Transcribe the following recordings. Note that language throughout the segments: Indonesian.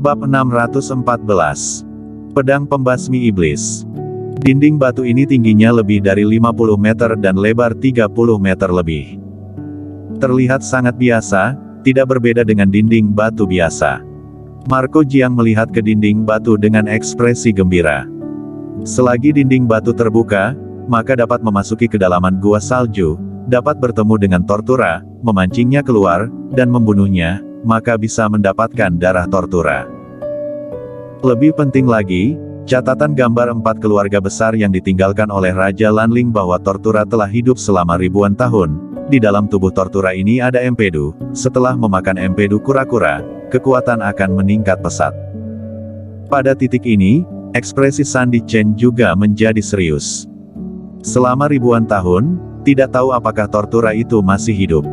Bab 614. Pedang Pembasmi Iblis. Dinding batu ini tingginya lebih dari 50 meter dan lebar 30 meter lebih. Terlihat sangat biasa, tidak berbeda dengan dinding batu biasa. Marco Jiang melihat ke dinding batu dengan ekspresi gembira. Selagi dinding batu terbuka, maka dapat memasuki kedalaman gua salju, dapat bertemu dengan Tortura, memancingnya keluar, dan membunuhnya, maka bisa mendapatkan darah Tortura. Lebih penting lagi, catatan gambar 4 keluarga besar yang ditinggalkan oleh Raja Lanling bahwa Tortura telah hidup selama ribuan tahun. Di dalam tubuh Tortura ini ada empedu. Setelah memakan empedu kura-kura, kekuatan akan meningkat pesat. Pada titik ini, ekspresi Sandy Chen juga menjadi serius. Selama ribuan tahun, tidak tahu apakah Tortura itu masih hidup.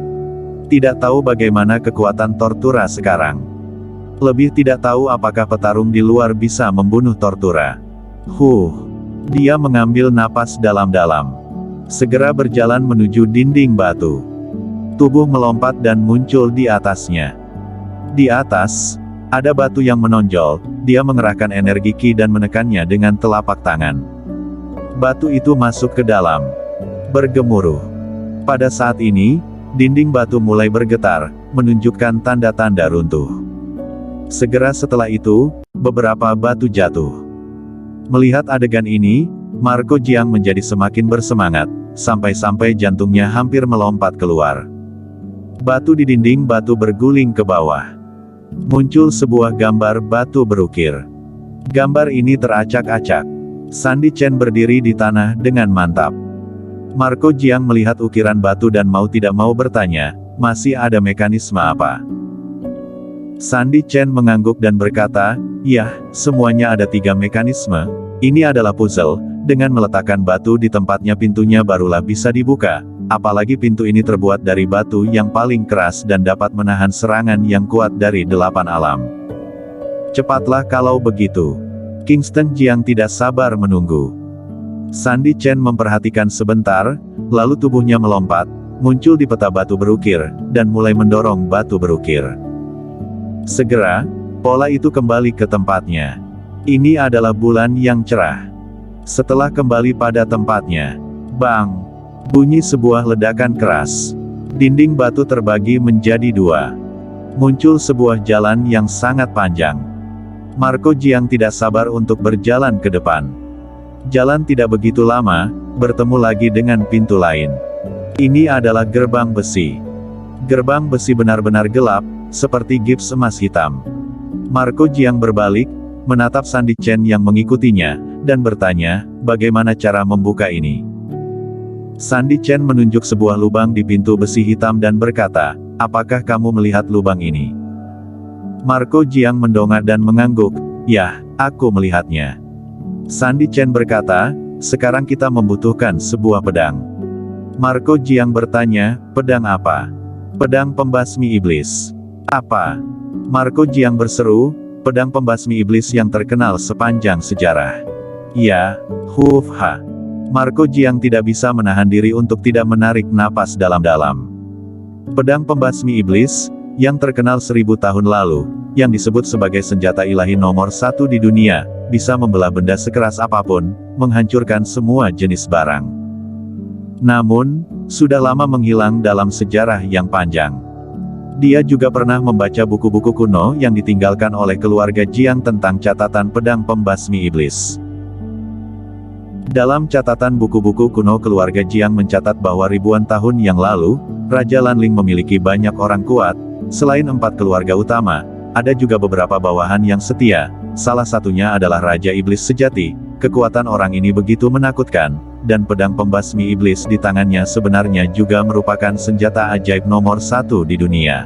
Tidak tahu bagaimana kekuatan Tortura sekarang. Lebih tidak tahu apakah petarung di luar bisa membunuh Tortura. Dia mengambil napas dalam-dalam. Segera berjalan menuju dinding batu. Tubuh melompat dan muncul di atasnya. Di atas, ada batu yang menonjol. Dia mengerahkan energi Qi dan menekannya dengan telapak tangan. Batu itu masuk ke dalam. Bergemuruh. Pada saat ini, dinding batu mulai bergetar, menunjukkan tanda-tanda runtuh. Segera setelah itu, beberapa batu jatuh. Melihat adegan ini, Marco Jiang menjadi semakin bersemangat, sampai-sampai jantungnya hampir melompat keluar. Batu di dinding batu berguling ke bawah. Muncul sebuah gambar batu berukir. Gambar ini teracak-acak. Sandy Chen berdiri di tanah dengan mantap. Marco Jiang melihat ukiran batu dan mau tidak mau bertanya, masih ada mekanisme apa? Sandy Chen mengangguk dan berkata, "Ya, semuanya ada 3 mekanisme. Ini adalah puzzle, dengan meletakkan batu di tempatnya pintunya barulah bisa dibuka. Apalagi pintu ini terbuat dari batu yang paling keras dan dapat menahan serangan yang kuat dari 8 alam. Cepatlah kalau begitu." Kingston Jiang tidak sabar menunggu. Sandy Chen memperhatikan sebentar, lalu tubuhnya melompat, muncul di peta batu berukir, dan mulai mendorong batu berukir. Segera, pola itu kembali ke tempatnya. Ini adalah bulan yang cerah. Setelah kembali pada tempatnya, bang! Bunyi sebuah ledakan keras. Dinding batu terbagi menjadi 2. Muncul sebuah jalan yang sangat panjang. Marco Jiang tidak sabar untuk berjalan ke depan. Jalan tidak begitu lama, bertemu lagi dengan pintu lain. Ini adalah gerbang besi. Gerbang besi benar-benar gelap, seperti gips emas hitam. Marco Jiang berbalik, menatap Sandy Chen yang mengikutinya, dan bertanya, bagaimana cara membuka ini? Sandy Chen menunjuk sebuah lubang di pintu besi hitam dan berkata, apakah kamu melihat lubang ini? Marco Jiang mendongak dan mengangguk, ya, aku melihatnya. Sandy Chen berkata, sekarang kita membutuhkan sebuah pedang. Marco Jiang bertanya, pedang apa? Pedang pembasmi iblis. Apa? Marco Jiang berseru, pedang pembasmi iblis yang terkenal sepanjang sejarah. Ya, Marco Jiang tidak bisa menahan diri untuk tidak menarik napas dalam-dalam. Pedang pembasmi iblis, yang terkenal 1000 tahun lalu, yang disebut sebagai senjata ilahi nomor 1 di dunia, bisa membelah benda sekeras apapun, menghancurkan semua jenis barang. Namun, sudah lama menghilang dalam sejarah yang panjang. Dia juga pernah membaca buku-buku kuno yang ditinggalkan oleh keluarga Jiang tentang catatan pedang pembasmi iblis. Dalam catatan buku-buku kuno keluarga Jiang mencatat bahwa ribuan tahun yang lalu, Raja Lanling memiliki banyak orang kuat. Selain 4 keluarga utama, ada juga beberapa bawahan yang setia. Salah satunya adalah Raja Iblis sejati. Kekuatan orang ini begitu menakutkan, dan pedang pembasmi iblis di tangannya sebenarnya juga merupakan senjata ajaib nomor 1 di dunia.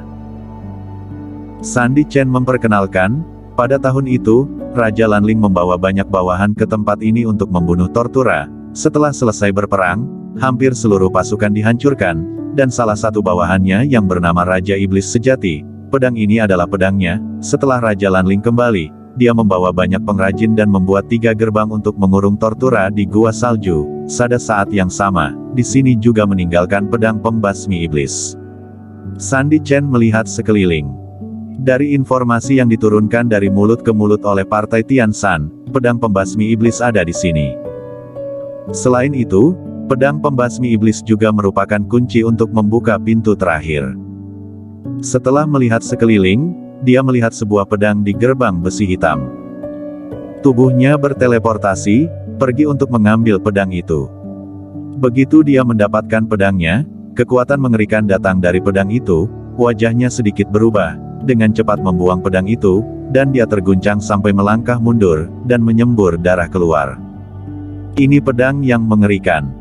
Sandy Chen memperkenalkan, pada tahun itu, Raja Lanling membawa banyak bawahan ke tempat ini untuk membunuh Tortura. Setelah selesai berperang, hampir seluruh pasukan dihancurkan, dan salah satu bawahannya yang bernama Raja Iblis Sejati, pedang ini adalah pedangnya. Setelah Raja Lanling kembali, dia membawa banyak pengrajin dan membuat 3 gerbang untuk mengurung Tortura di Gua Salju. Pada saat yang sama, di sini juga meninggalkan pedang pembasmi iblis. Sandy Chen melihat sekeliling. Dari informasi yang diturunkan dari mulut ke mulut oleh Partai Tian Shan, pedang pembasmi iblis ada di sini. Selain itu, pedang pembasmi iblis juga merupakan kunci untuk membuka pintu terakhir. Setelah melihat sekeliling, dia melihat sebuah pedang di gerbang besi hitam. Tubuhnya berteleportasi, pergi untuk mengambil pedang itu. Begitu dia mendapatkan pedangnya, kekuatan mengerikan datang dari pedang itu, wajahnya sedikit berubah, dengan cepat membuang pedang itu, dan dia terguncang sampai melangkah mundur, dan menyembur darah keluar. Ini pedang yang mengerikan.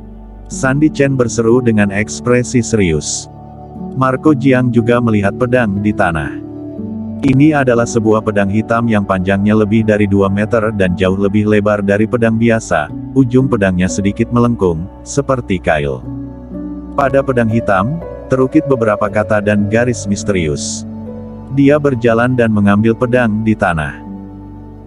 Sandy Chen berseru dengan ekspresi serius. Marco Jiang juga melihat pedang di tanah. Ini adalah sebuah pedang hitam yang panjangnya lebih dari 2 meter dan jauh lebih lebar dari pedang biasa, ujung pedangnya sedikit melengkung, seperti kail. Pada pedang hitam, terukit beberapa kata dan garis misterius. Dia berjalan dan mengambil pedang di tanah.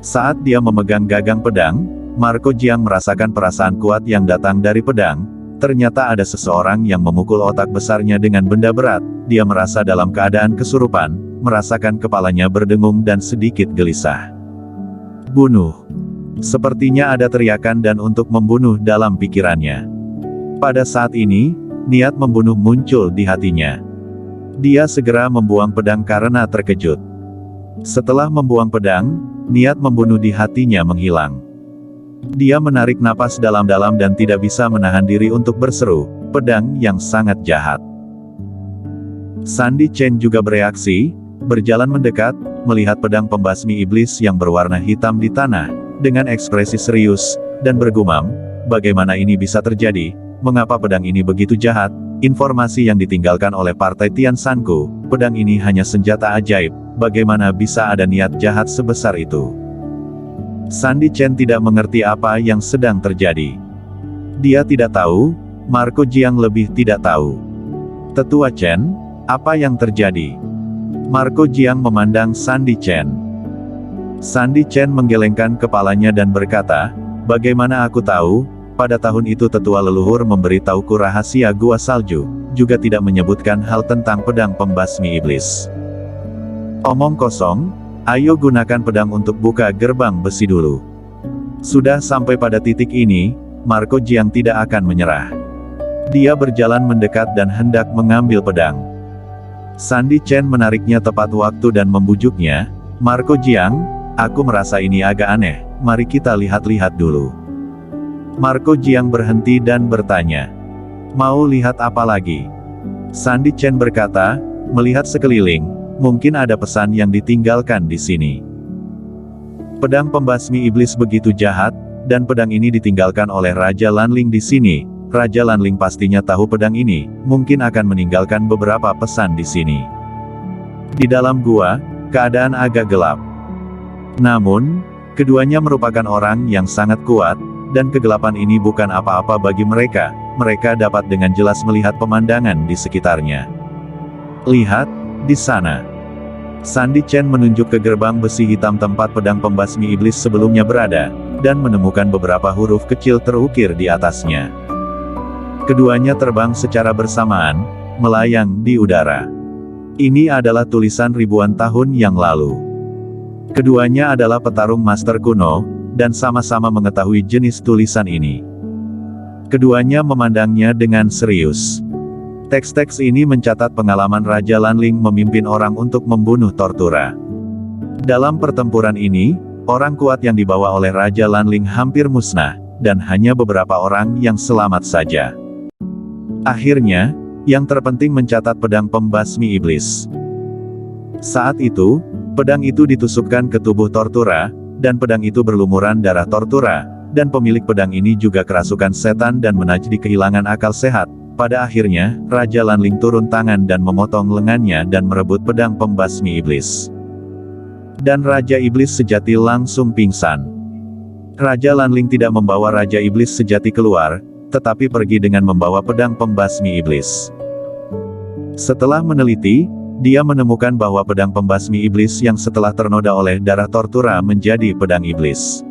Saat dia memegang gagang pedang, Marco Jiang merasakan perasaan kuat yang datang dari pedang. Ternyata ada seseorang yang memukul otak besarnya dengan benda berat. Dia merasa dalam keadaan kesurupan, merasakan kepalanya berdengung dan sedikit gelisah. Bunuh. Sepertinya ada teriakan dan untuk membunuh dalam pikirannya. Pada saat ini, niat membunuh muncul di hatinya. Dia segera membuang pedang karena terkejut. Setelah membuang pedang, niat membunuh di hatinya menghilang. Dia menarik napas dalam-dalam dan tidak bisa menahan diri untuk berseru, pedang yang sangat jahat. Sandy Chen juga bereaksi, berjalan mendekat, melihat pedang pembasmi iblis yang berwarna hitam di tanah, dengan ekspresi serius, dan bergumam, bagaimana ini bisa terjadi, mengapa pedang ini begitu jahat, informasi yang ditinggalkan oleh Partai Tian Shan-ku, pedang ini hanya senjata ajaib, bagaimana bisa ada niat jahat sebesar itu. Sandy Chen tidak mengerti apa yang sedang terjadi. Dia tidak tahu, Marco Jiang lebih tidak tahu. Tetua Chen, apa yang terjadi? Marco Jiang memandang Sandy Chen. Sandy Chen menggelengkan kepalanya dan berkata, bagaimana aku tahu, pada tahun itu tetua leluhur memberitahuku rahasia gua salju, juga tidak menyebutkan hal tentang pedang pembasmi iblis. Omong kosong, ayo gunakan pedang untuk buka gerbang besi dulu. Sudah sampai pada titik ini, Marco Jiang tidak akan menyerah. Dia berjalan mendekat dan hendak mengambil pedang. Sandy Chen menariknya tepat waktu dan membujuknya, Marco Jiang, aku merasa ini agak aneh, mari kita lihat-lihat dulu. Marco Jiang berhenti dan bertanya, mau lihat apa lagi? Sandy Chen berkata, melihat sekeliling, mungkin ada pesan yang ditinggalkan di sini. Pedang pembasmi iblis begitu jahat, dan pedang ini ditinggalkan oleh Raja Lanling di sini. Raja Lanling pastinya tahu pedang ini, mungkin akan meninggalkan beberapa pesan di sini. Di dalam gua, keadaan agak gelap. Namun, keduanya merupakan orang yang sangat kuat, dan kegelapan ini bukan apa-apa bagi mereka. Mereka dapat dengan jelas melihat pemandangan di sekitarnya. Lihat, di sana. Sandy Chen menunjuk ke gerbang besi hitam tempat pedang pembasmi iblis sebelumnya berada, dan menemukan beberapa huruf kecil terukir di atasnya. Keduanya terbang secara bersamaan, melayang di udara. Ini adalah tulisan ribuan tahun yang lalu. Keduanya adalah petarung master kuno, dan sama-sama mengetahui jenis tulisan ini. Keduanya memandangnya dengan serius. Teks-teks ini mencatat pengalaman Raja Lanling memimpin orang untuk membunuh Tortura. Dalam pertempuran ini, orang kuat yang dibawa oleh Raja Lanling hampir musnah, dan hanya beberapa orang yang selamat saja. Akhirnya, yang terpenting mencatat pedang pembasmi iblis. Saat itu, pedang itu ditusukkan ke tubuh Tortura, dan pedang itu berlumuran darah Tortura, dan pemilik pedang ini juga kerasukan setan dan menajdi kehilangan akal sehat. Pada akhirnya, Raja Lanling turun tangan dan memotong lengannya dan merebut pedang pembasmi iblis. Dan Raja Iblis sejati langsung pingsan. Raja Lanling tidak membawa Raja Iblis sejati keluar, tetapi pergi dengan membawa pedang pembasmi iblis. Setelah meneliti, dia menemukan bahwa pedang pembasmi iblis yang setelah ternoda oleh darah Tortura menjadi pedang iblis.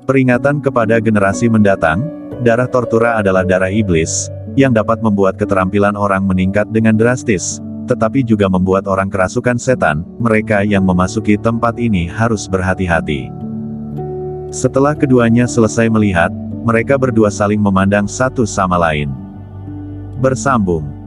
Peringatan kepada generasi mendatang, darah Tortura adalah darah iblis, yang dapat membuat keterampilan orang meningkat dengan drastis, tetapi juga membuat orang kerasukan setan. Mereka yang memasuki tempat ini harus berhati-hati. Setelah keduanya selesai melihat, mereka berdua saling memandang satu sama lain. Bersambung.